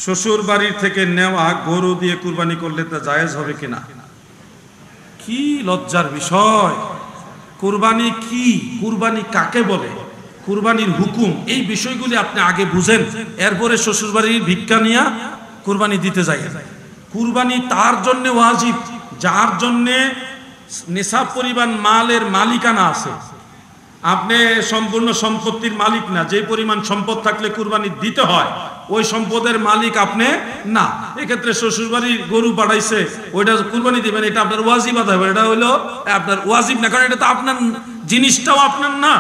শ্বশুর বাড়ি থেকে নেওয়া গরু দিয়ে কুরবানি করলে তা জায়েজ হবে কিনা? কি লজ্জার বিষয়! কুরবানি কি, কুরবানি কাকে বলে, কুরবানির হুকুম, এই বিষয়গুলি আপনি আগে বুঝেন, এরপরে শ্বশুর বাড়ির ভিক্ষা নিয়ে কুরবানি দিতে যাই। কুরবানি তার জন্য ওয়াজিব যার জন্যে নিসাব পরিমাণ মালের মালিকানা আছে। আপনি সম্পূর্ণ সম্পত্তির মালিক না, যে পরিমাণ সম্পদ থাকলে কুরবানি দিতে হয় ওই সম্পদের মালিক আপনি না। এক্ষেত্রে শ্বশুরবাড়ির গরু পাঠাইছে, ওইটা কুরবানি দিবেন, এটা আপনার ওয়াজিব আদায় হবে, এটা হইলো আপনার ওয়াজিব না, কারণ এটা তো আপনার জিনিসটাও আপনার না,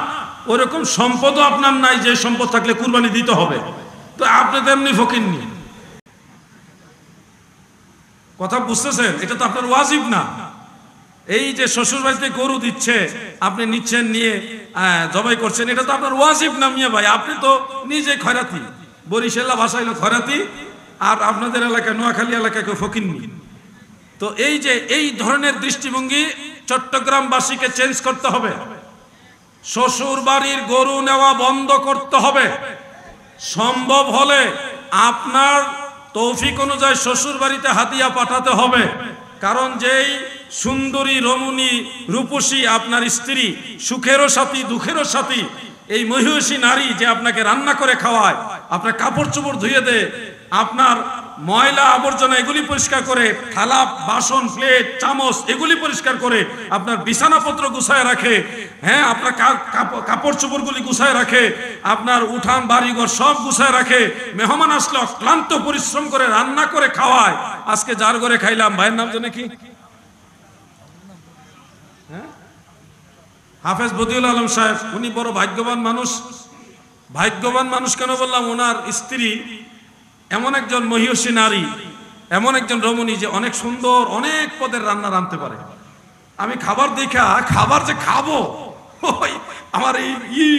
ওরকম সম্পদও আপনার নাই যে সম্পদ থাকলে কুরবানি দিতে হবে। তো আপনি তো এমনি ফকিরনি, কথা বুঝতেছেন? এটা তো আপনার ওয়াজিব না। এই যে শ্বশুর বাড়িতে গরু দিচ্ছে, আপনি নিচ্ছেন, নিয়ে জবাই করছেন, এটা তো আপনার ওয়াজিব না মিয়া ভাই। আপনি তো নিজে খয়রাতি, বরিশালা ভাষা হলো খয়রাতি, আর আপনাদের এলাকায় নোয়াখালী এলাকায় কেউ ফকিরনি। তো এই যে এই ধরনের দৃষ্টিভঙ্গি চট্টগ্রামবাসীকে চেঞ্জ করতে হবে। শ্বশুর বাড়ির গরু নেওয়া বন্ধ করতে হবে। সম্ভব হলে আপনার তৌফিক অনুযায়ী শ্বশুর বাড়িতে হাদিয়া পাঠাতে হবে। কারণ যেই সুন্দরী রমণী রূপসী আপনার স্ত্রী, সুখেরও সাথী দুঃখেরও সাথী, এই মহিষী নারী যে আপনাকে রান্না করে খাওয়ায়, আপনার কাপড় চোপড় ধুয়ে দেয়, আপনার ময়লা আবর্জনা এগুলি পরিষ্কার করে, থালা বাসন প্লেট চামচ এগুলি পরিষ্কার করে, আপনার বিছানাপত্র গুছায় রাখে, হ্যাঁ, আপনার কাপড় চোপড়গুলি গুছায় রাখে, আপনার উঠান বাড়িঘর সব গুছায় রাখে, মেহমান আসলে অক্লান্ত পরিশ্রম করে রান্না করে খাওয়ায়। আজকে যার ঘরে খাইলাম, ভাইয়ের নাম জানে কি? হাফেজ বদিউল আলম সাহেব, উনি বড় ভাগ্যবান মানুষ। ভাগ্যবান মানুষ কেন বললাম? ওনার স্ত্রী এমন একজন মহিষী নারী, এমন একজন রমণী যে অনেক সুন্দর অনেক পদের রান্না রাঁধতে পারে। আমি খাবার দেখা, খাবার যে খাবো আমার এই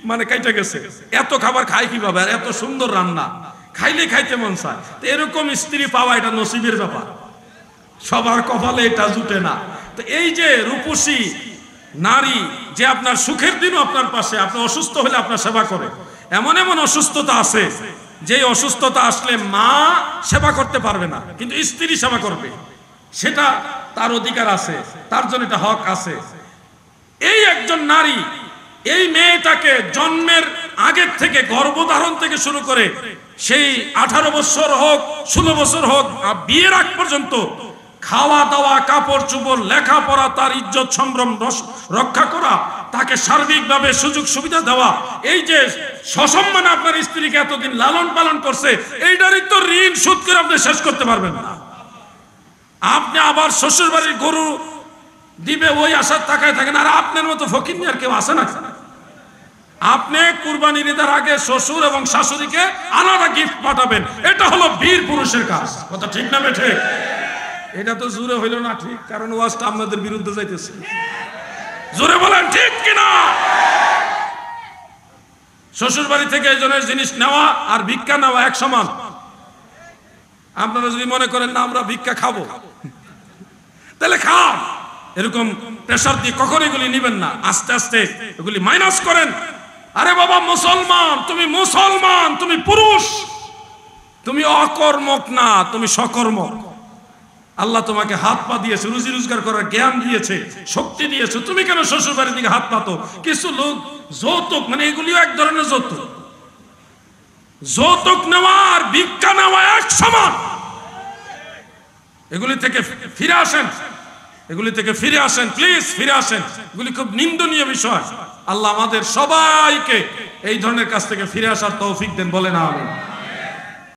মানে কাইটা গেছে, এত খাবার খাই কিভাবে, আর এত সুন্দর রান্না খাইলে খাইতে মন চায়। তো এরকম স্ত্রী পাওয়া এটা নসিবের ব্যাপার, সবার কপালে এটা জুটে না। তো এই যে রূপসী নারী যে আপনার সুখের দিনও আপনার পাশে, আপনি অসুস্থ হলে আপনার সেবা করে। এমন এমন অসুস্থতা আছে যে অসুস্থতা আসলে মা সেবা করতে পারবে না, কিন্তু স্ত্রী সেবা করবে, সেটা তার অধিকার আছে, তার জন্য এটা হক আছে। এই একজন নারী এই মেয়েটাকে জন্মের আগের থেকে, গর্ভধারণ থেকে শুরু করে সেই 18 বছর হোক 16 বছর হোক বিয়ের আগ পর্যন্ত খাওয়া দাওয়া, কাপড় চোপড়, লেখাপড়া, তার ইজ্জত সম্ভ্রম রক্ষা করা, তাকে সার্বিকভাবে সুযোগ সুবিধা দেওয়া, এই যে সসম্মানে আপনার স্ত্রীকে এতদিন লালন পালন করছে, এইটারই তো ঋণ শোধ করে আপনি শেষ করতে পারবেন না। আপনি আবার শ্বশুর বাড়ির গরু দিবে ওই আশার তাকায় থাকেন। আর আপনার মতো ফকির নিয়ে আর কেউ আসে না। আপনি কুরবানির ঈদের আগে শ্বশুর এবং শাশুড়িকে আলাদা গিফট পাঠাবেন, এটা হলো বীর পুরুষের কাজ। কথা ঠিক না বেঠে? এটা তো জোরে হইল না ঠিক, কারণ ওয়াজটা আপনাদের বিরুদ্ধে যাইতেছে। জোরে বলেন ঠিক কিনা? শ্বশুর বাড়ি থেকে এই জনের জিনিস নেওয়া আর ভিক্ষা নেওয়া এক সমান। আপনারা যদি মনে করেন না আমরা ভিক্ষা খাবো, তাহলে খান। এরকম প্রেসার দিয়ে কখন এগুলি নিবেন না, আস্তে আস্তে এগুলি মাইনাস করেন। আরে বাবা মুসলমান, তুমি মুসলমান, তুমি পুরুষ, তুমি অকর্মক না, তুমি সকর্মক। আল্লাহ তোমাকে হাত পা দিয়েছে, রুজি রোজগার করার জ্ঞান দিয়েছে, শক্তি দিয়েছে, তুমি কেন শ্বশুর বাড়ির দিকে হাত পাতো? কিছু লোক যৌতুক, মানে এগুলিও এক ধরনের যৌতুক, যৌতুক নেওয়া আর ভিক্ষা নেওয়া এক সমান। এগুলি থেকে ফিরে আসেন, এগুলি থেকে ফিরে আসেন, প্লিজ ফিরে আসেন। এগুলি খুব নিন্দনীয় বিষয়। আল্লাহ আমাদের সবাইকে এই ধরনের কাজ থেকে ফিরে আসার তৌফিক দেন, বলেন আমিন।